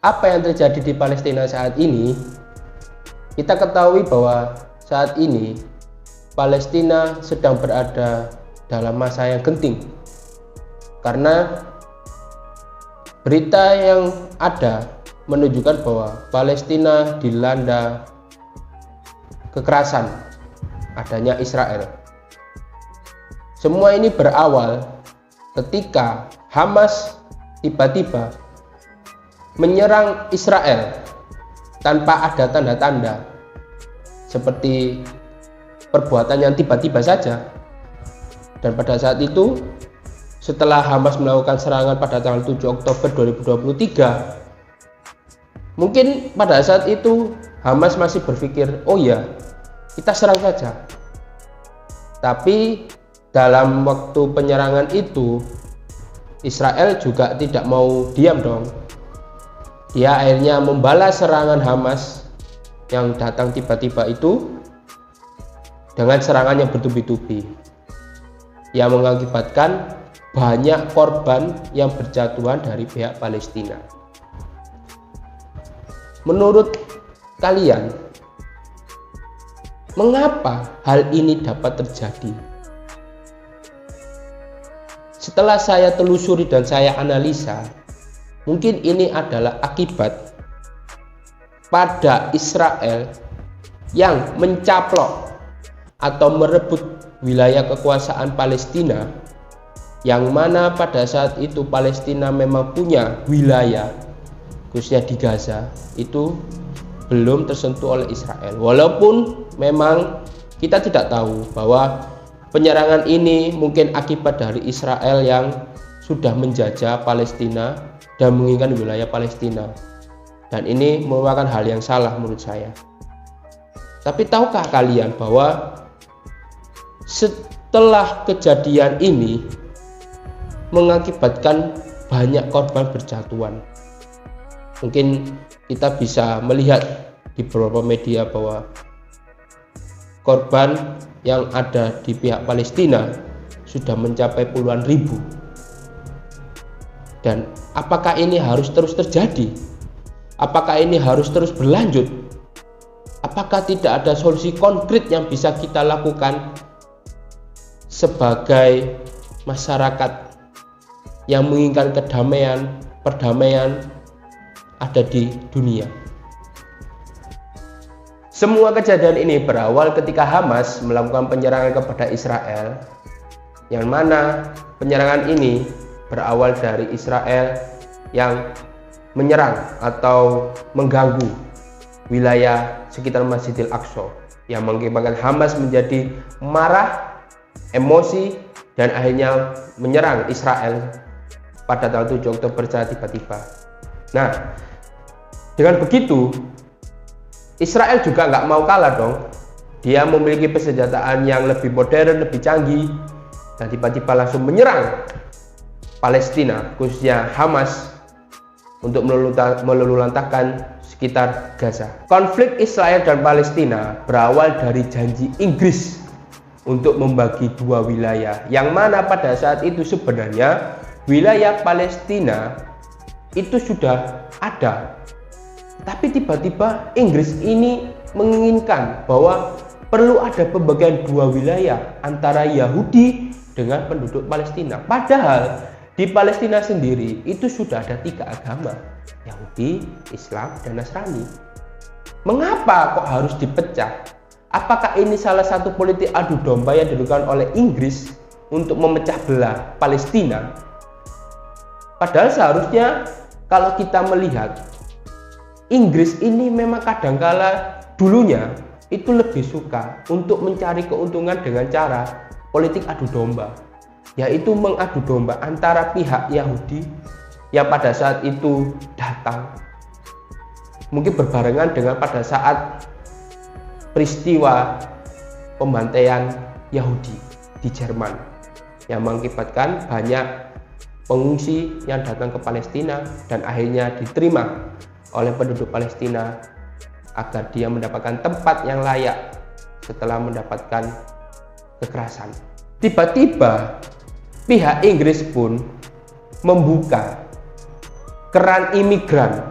apa yang terjadi di Palestina saat ini, kita ketahui bahwa saat ini Palestina sedang berada dalam masa yang genting, karena berita yang ada menunjukkan bahwa Palestina dilanda kekerasan adanya Israel. Semua ini berawal ketika Hamas tiba-tiba menyerang Israel tanpa ada tanda-tanda, seperti perbuatan yang tiba-tiba saja. Dan pada saat itu, setelah Hamas melakukan serangan pada tanggal 7 Oktober 2023, mungkin pada saat itu Hamas masih berpikir, oh ya, kita serang saja. Tapi dalam waktu penyerangan itu, Israel juga tidak mau diam dong. Dia akhirnya membalas serangan Hamas yang datang tiba-tiba itu dengan serangan yang bertubi-tubi, yang mengakibatkan banyak korban yang berjatuhan dari pihak Palestina. Menurut kalian, mengapa hal ini dapat terjadi? Setelah saya telusuri dan saya analisa, mungkin ini adalah akibat pada Israel yang mencaplok atau merebut wilayah kekuasaan Palestina, yang mana pada saat itu Palestina memang punya wilayah, khususnya di Gaza, itu belum tersentuh oleh Israel. Walaupun memang kita tidak tahu bahwa penyerangan ini mungkin akibat dari Israel yang sudah menjajah Palestina dan menginginkan wilayah Palestina, dan ini merupakan hal yang salah menurut saya. Tapi tahukah kalian bahwa setelah kejadian ini mengakibatkan banyak korban berjatuhan? Mungkin kita bisa melihat di beberapa media bahwa korban yang ada di pihak Palestina sudah mencapai puluhan ribu. Dan apakah ini harus terus terjadi? Apakah ini harus terus berlanjut? Apakah tidak ada solusi konkret yang bisa kita lakukan sebagai masyarakat yang menginginkan kedamaian, perdamaian ada di dunia? Semua kejadian ini berawal ketika Hamas melakukan penyerangan kepada Israel, yang mana penyerangan ini berawal dari Israel yang menyerang atau mengganggu wilayah sekitar Masjidil Aqsa, yang mengakibatkan Hamas menjadi marah, emosi, dan akhirnya menyerang Israel pada tanggal 7 Oktober secara tiba-tiba. Nah, dengan begitu Israel juga nggak mau kalah dong. Dia memiliki persenjataan yang lebih modern, lebih canggih, dan tiba-tiba langsung menyerang Palestina, khususnya Hamas, untuk meluluhlantahkan sekitar Gaza. Konflik Israel dan Palestina berawal dari janji Inggris untuk membagi dua wilayah, yang mana pada saat itu sebenarnya wilayah Palestina itu sudah ada. Tapi tiba-tiba Inggris ini menginginkan bahwa perlu ada pembagian dua wilayah antara Yahudi dengan penduduk Palestina. Padahal di Palestina sendiri itu sudah ada 3 agama, Yahudi, Islam, dan Nasrani. Mengapa kok harus dipecah? Apakah ini salah satu politik adu domba yang dilakukan oleh Inggris untuk memecah belah Palestina? Padahal seharusnya kalau kita melihat, Inggris ini memang kadangkala dulunya itu lebih suka untuk mencari keuntungan dengan cara politik adu domba, yaitu mengadu domba antara pihak Yahudi yang pada saat itu datang, mungkin berbarengan dengan pada saat peristiwa pembantaian Yahudi di Jerman, yang mengakibatkan banyak pengungsi yang datang ke Palestina dan akhirnya diterima oleh penduduk Palestina agar dia mendapatkan tempat yang layak setelah mendapatkan kekerasan. Tiba-tiba pihak Inggris pun membuka keran imigran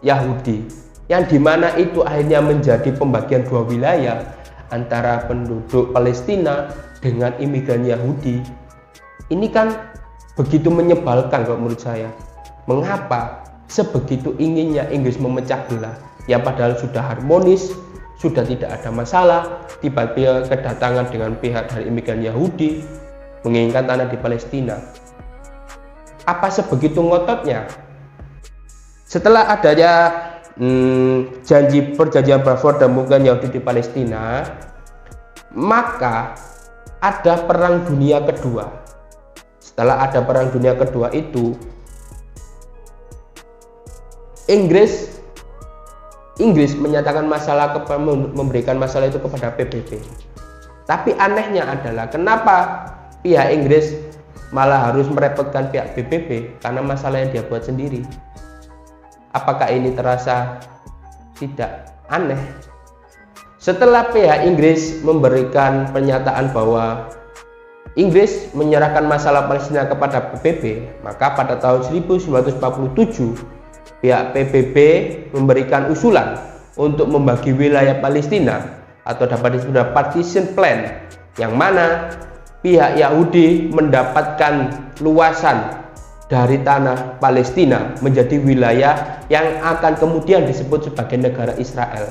Yahudi, yang dimana itu akhirnya menjadi pembagian dua wilayah antara penduduk Palestina dengan imigran Yahudi. Ini kan begitu menyebalkan kalau menurut saya. Mengapa sebegitu inginnya Inggris memecah belah, yang padahal sudah harmonis, sudah tidak ada masalah, tiba-tiba kedatangan dengan pihak dari imigran Yahudi menginginkan tanah di Palestina. Apa sebegitu ngototnya? Setelah adanya perjanjian Balfour dan bukan Yahudi di Palestina, maka ada Perang Dunia Kedua. Setelah ada Perang Dunia Kedua itu, Inggris menyatakan memberikan masalah itu kepada PBB. Tapi anehnya adalah kenapa pihak Inggris malah harus merepotkan pihak PBB karena masalah yang dia buat sendiri. Apakah ini terasa tidak aneh? Setelah pihak Inggris memberikan pernyataan bahwa Inggris menyerahkan masalah Palestina kepada PBB, maka pada tahun 1947 pihak PBB memberikan usulan untuk membagi wilayah Palestina atau dapat disebut partition plan, yang mana pihak Yahudi mendapatkan luasan dari tanah Palestina menjadi wilayah yang akan kemudian disebut sebagai negara Israel.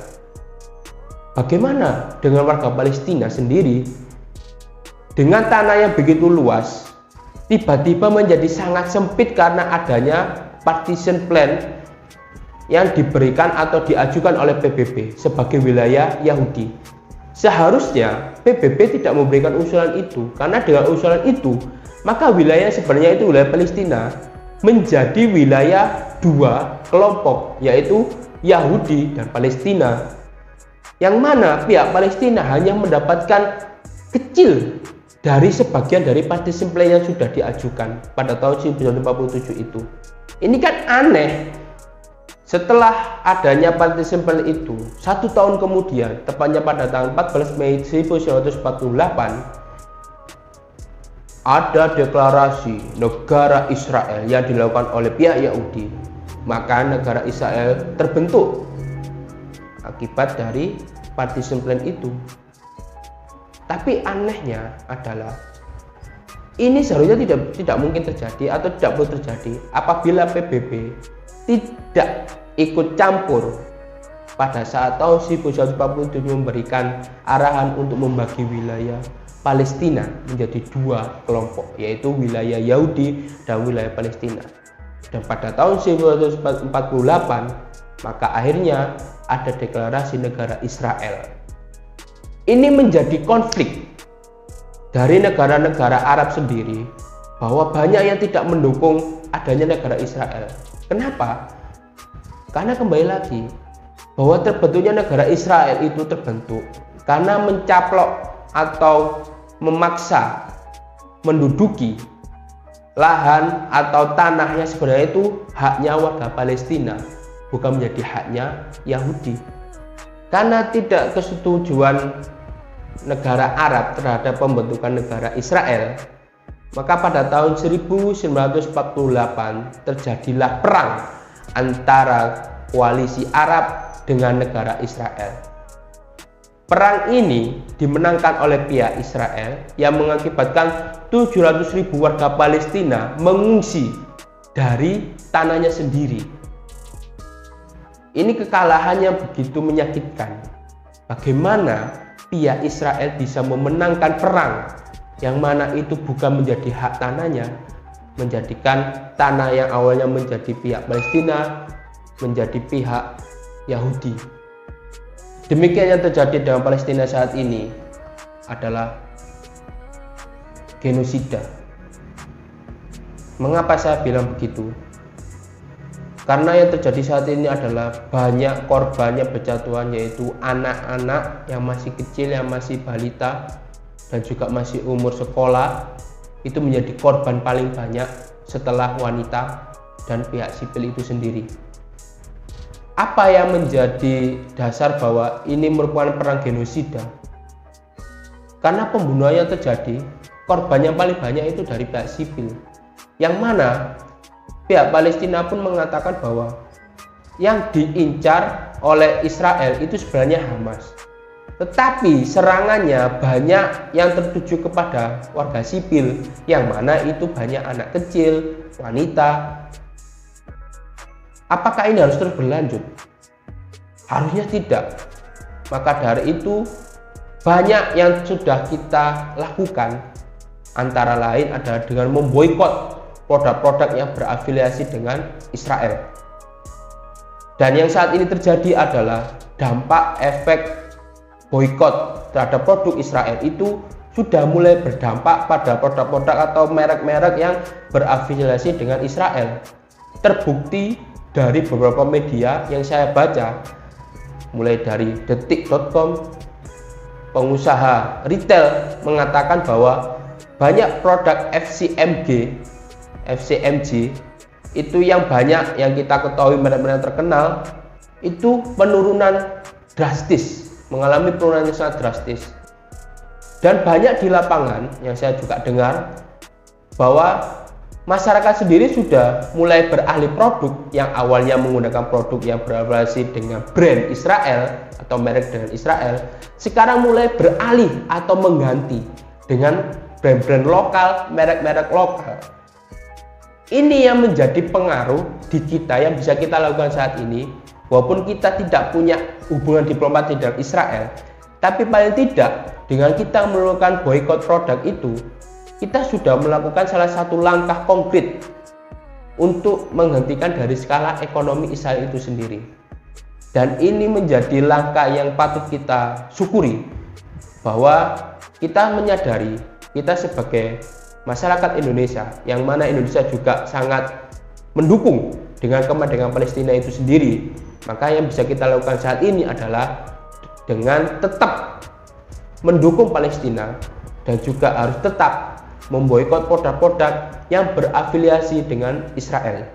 Bagaimana dengan warga Palestina sendiri? Dengan tanah yang begitu luas, tiba-tiba menjadi sangat sempit karena adanya partition plan yang diberikan atau diajukan oleh PBB sebagai wilayah Yahudi. Seharusnya PBB tidak memberikan usulan itu, karena dengan usulan itu maka wilayah sebenarnya itu wilayah Palestina menjadi wilayah dua kelompok, yaitu Yahudi dan Palestina, yang mana pihak Palestina hanya mendapatkan kecil dari sebagian dari partition plan yang sudah diajukan pada tahun 1947 itu. Ini kan aneh. Setelah adanya partition plan itu, 1 tahun kemudian, tepatnya pada tanggal 14 Mei 1948, ada deklarasi negara Israel yang dilakukan oleh pihak Yahudi. Maka negara Israel terbentuk akibat dari partition plan itu. Tapi anehnya adalah ini seharusnya tidak mungkin terjadi atau tidak perlu terjadi apabila PBB tidak ikut campur pada saat tahun 1947 memberikan arahan untuk membagi wilayah Palestina menjadi dua kelompok, yaitu wilayah Yahudi dan wilayah Palestina. Dan pada tahun 1948 maka akhirnya ada deklarasi negara Israel. Ini menjadi konflik dari negara-negara Arab sendiri, bahwa banyak yang tidak mendukung adanya negara Israel. Kenapa? Karena kembali lagi bahwa terbentuknya negara Israel itu terbentuk karena mencaplok atau memaksa menduduki lahan atau tanah yang sebenarnya itu haknya warga Palestina, bukan menjadi haknya Yahudi. Karena tidak kesetujuan negara Arab terhadap pembentukan negara Israel, maka pada tahun 1948 terjadilah perang antara koalisi Arab dengan negara Israel. Perang ini dimenangkan oleh pihak Israel yang mengakibatkan 700.000 warga Palestina mengungsi dari tanahnya sendiri. Ini kekalahan yang begitu menyakitkan. Bagaimana pihak Israel bisa memenangkan perang yang mana itu bukan menjadi hak tanahnya, menjadikan tanah yang awalnya menjadi pihak Palestina menjadi pihak Yahudi. Demikian yang terjadi dalam Palestina saat ini adalah genosida. Mengapa saya bilang begitu? Karena yang terjadi saat ini adalah banyak korbannya berjatuhan, yaitu anak-anak yang masih kecil, yang masih balita dan juga masih umur sekolah, itu menjadi korban paling banyak setelah wanita dan pihak sipil itu sendiri. Apa yang menjadi dasar bahwa ini merupakan perang genosida? Karena pembunuhan yang terjadi, korban yang paling banyak itu dari pihak sipil, yang mana pihak Palestina pun mengatakan bahwa yang diincar oleh Israel itu sebenarnya Hamas. Tetapi serangannya banyak yang tertuju kepada warga sipil, yang mana itu banyak anak kecil, wanita. Apakah ini harus terus berlanjut? Harusnya tidak. Maka dari itu banyak yang sudah kita lakukan, antara lain adalah dengan memboikot produk-produk yang berafiliasi dengan Israel. Dan yang saat ini terjadi adalah dampak efek boikot terhadap produk Israel itu sudah mulai berdampak pada produk-produk atau merek-merek yang berafiliasi dengan Israel. Terbukti dari beberapa media yang saya baca, mulai dari detik.com, pengusaha retail mengatakan bahwa banyak produk FCMG itu yang banyak yang kita ketahui merek-merek terkenal itu penurunan drastis, mengalami penurunan yang sangat drastis. Dan banyak di lapangan yang saya juga dengar bahwa masyarakat sendiri sudah mulai beralih produk yang awalnya menggunakan produk yang berafiliasi dengan brand Israel atau merek dengan Israel, sekarang mulai beralih atau mengganti dengan brand-brand lokal, merek-merek lokal. Ini yang menjadi pengaruh di kita yang bisa kita lakukan saat ini. Walaupun kita tidak punya hubungan diplomatik dengan Israel, tapi paling tidak dengan kita melakukan boikot produk itu, kita sudah melakukan salah satu langkah konkret untuk menghentikan dari skala ekonomi Israel itu sendiri. Dan ini menjadi langkah yang patut kita syukuri, bahwa kita menyadari kita sebagai masyarakat Indonesia, yang mana Indonesia juga sangat mendukung dengan kemerdekaan Palestina itu sendiri. Maka yang bisa kita lakukan saat ini adalah dengan tetap mendukung Palestina dan juga harus tetap memboikot produk-produk yang berafiliasi dengan Israel.